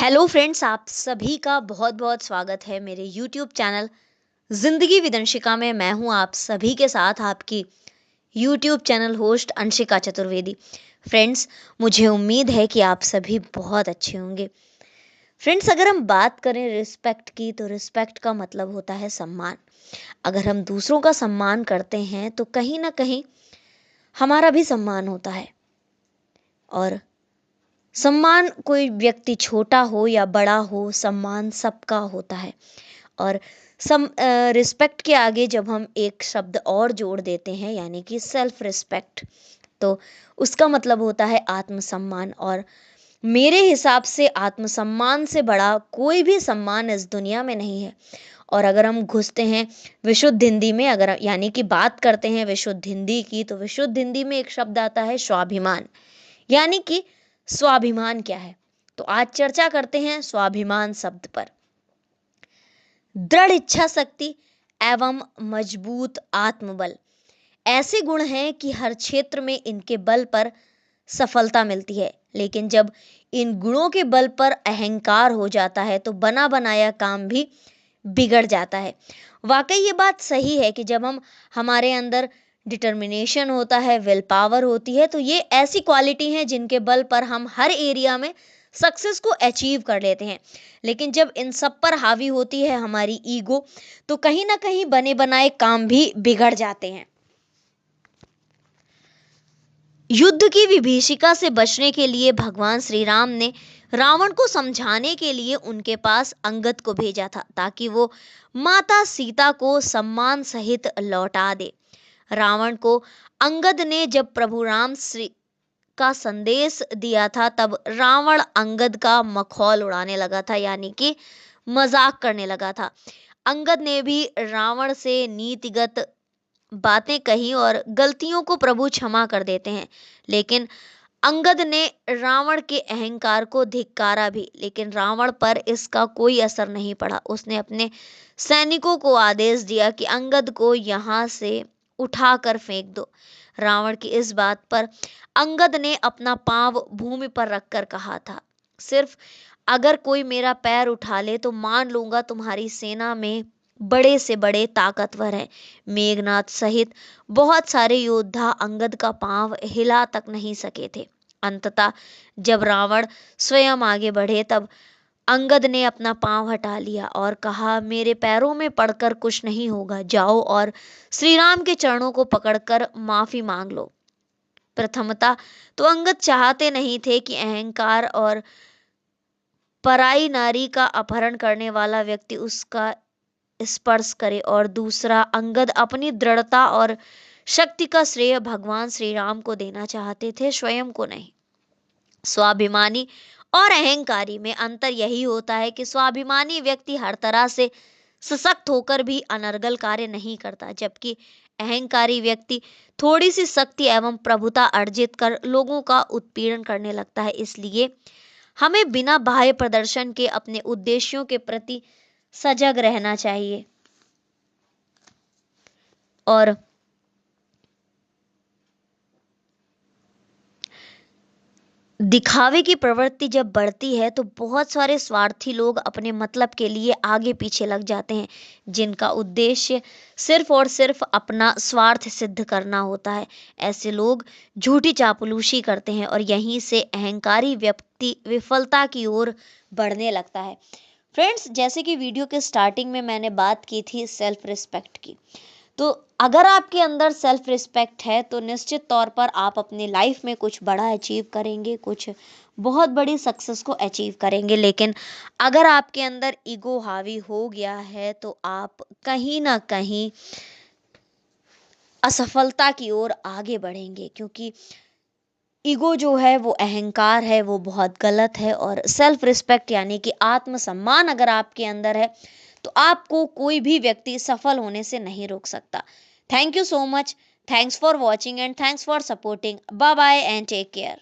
Hello friends, आप सभी का बहुत बहुत स्वागत है मेरे यूट्यूब चैनल जिंदगी विदंशिका में। मैं हूं आप सभी के साथ आपकी YouTube channel host Anshika Chaturvedi. Friends, मुझे उम्मीद है कि आप सभी बहुत अच्छे होंगे। फ्रेंड्स, अगर हम बात करें रिस्पेक्ट की, तो रिस्पेक्ट का मतलब होता है सम्मान। अगर हम दूसरों का सम्मान करते हैं तो कहीं ना कहीं हमारा भी सम्मान होता है। और सम्मान, कोई व्यक्ति छोटा हो या बड़ा हो, सम्मान सबका होता है। और रिस्पेक्ट के आगे जब हम एक शब्द और जोड़ देते हैं, यानी कि सेल्फ रिस्पेक्ट, तो उसका मतलब होता है आत्मसम्मान। और मेरे हिसाब से आत्मसम्मान से बड़ा कोई भी सम्मान इस दुनिया में नहीं है। और अगर हम घुसते हैं विशुद्ध हिंदी में, अगर यानी कि बात करते हैं विशुद्ध हिंदी की, तो विशुद्ध हिंदी में एक शब्द आता है स्वाभिमान। यानी कि स्वाभिमान क्या है, तो आज चर्चा करते हैं स्वाभिमान शब्द पर। दृढ़ इच्छा शक्ति एवं मजबूत आत्मबल ऐसे गुण हैं कि हर क्षेत्र में इनके बल पर सफलता मिलती है। लेकिन जब इन गुणों के बल पर अहंकार हो जाता है तो बना बनाया काम भी बिगड़ जाता है। वाकई ये बात सही है कि जब हमारे अंदर डिटर्मिनेशन होता है, विल पावर होती है, तो ये ऐसी क्वालिटी हैं जिनके बल पर हम हर एरिया में सक्सेस को अचीव कर लेते हैं। लेकिन जब इन सब पर हावी होती है हमारी ईगो, तो कहीं ना कहीं बने बनाए काम भी बिगड़ जाते हैं। युद्ध की विभीषिका से बचने के लिए भगवान श्री राम ने रावण को समझाने के लिए उनके पास अंगद को भेजा था, ताकि वो माता सीता को सम्मान सहित लौटा दे। रावण को अंगद ने जब प्रभु राम श्री का संदेश दिया था, तब रावण अंगद का मखौल उड़ाने लगा था, यानी कि मजाक करने लगा था। अंगद ने भी रावण से नीतिगत बातें कही और गलतियों को प्रभु क्षमा कर देते हैं। लेकिन अंगद ने रावण के अहंकार को धिक्कारा भी, लेकिन रावण पर इसका कोई असर नहीं पड़ा। उसने अपने सैनिकों को आदेश दिया कि अंगद को यहाँ से उठाकर फेंक दो। रावण की इस बात पर अंगद ने अपना पांव भूमि पर रखकर कहा था, सिर्फ अगर कोई मेरा पैर उठा ले तो मान लूंगा तुम्हारी सेना में बड़े से बड़े ताकतवर हैं। मेघनाथ सहित बहुत सारे योद्धा अंगद का पांव हिला तक नहीं सके थे। अंततः जब रावण स्वयं आगे बढ़े, तब अंगद ने अपना पांव हटा लिया और कहा, मेरे पैरों में पड़कर कुछ नहीं होगा, जाओ और श्री राम के चरणों को पकड़कर माफी मांग लो। प्रथमता तो अंगद चाहते नहीं थे कि अहंकार और पराई नारी का अपहरण करने वाला व्यक्ति उसका स्पर्श करे, और दूसरा, अंगद अपनी दृढ़ता और शक्ति का श्रेय भगवान श्री राम को देना चाहते थे, स्वयं को नहीं। स्वाभिमानी और अहंकारी में अंतर यही होता है कि स्वाभिमानी व्यक्ति हर तरह से सशक्त होकर भी अनर्गल कार्य नहीं करता, जबकि अहंकारी व्यक्ति थोड़ी सी शक्ति एवं प्रभुता अर्जित कर लोगों का उत्पीड़न करने लगता है। इसलिए हमें बिना बाह्य प्रदर्शन के अपने उद्देश्यों के प्रति सजग रहना चाहिए। और दिखावे की प्रवृत्ति जब बढ़ती है तो बहुत सारे स्वार्थी लोग अपने मतलब के लिए आगे पीछे लग जाते हैं, जिनका उद्देश्य सिर्फ और सिर्फ अपना स्वार्थ सिद्ध करना होता है। ऐसे लोग झूठी चापलूसी करते हैं और यहीं से अहंकारी व्यक्ति विफलता की ओर बढ़ने लगता है। फ्रेंड्स, जैसे कि वीडियो के स्टार्टिंग में मैंने बात की थी सेल्फ रिस्पेक्ट की, तो अगर आपके अंदर सेल्फ रिस्पेक्ट है तो निश्चित तौर पर आप अपनी लाइफ में कुछ बड़ा अचीव करेंगे, कुछ बहुत बड़ी सक्सेस को अचीव करेंगे। लेकिन अगर आपके अंदर ईगो हावी हो गया है तो आप कहीं ना कहीं असफलता की ओर आगे बढ़ेंगे, क्योंकि ईगो जो है, वो अहंकार है, वो बहुत गलत है। और सेल्फ रिस्पेक्ट यानी कि आत्मसम्मान अगर आपके अंदर है तो आपको कोई भी व्यक्ति सफल होने से नहीं रोक सकता। Thank you so much. Thanks for watching and thanks for supporting. Bye bye and take care.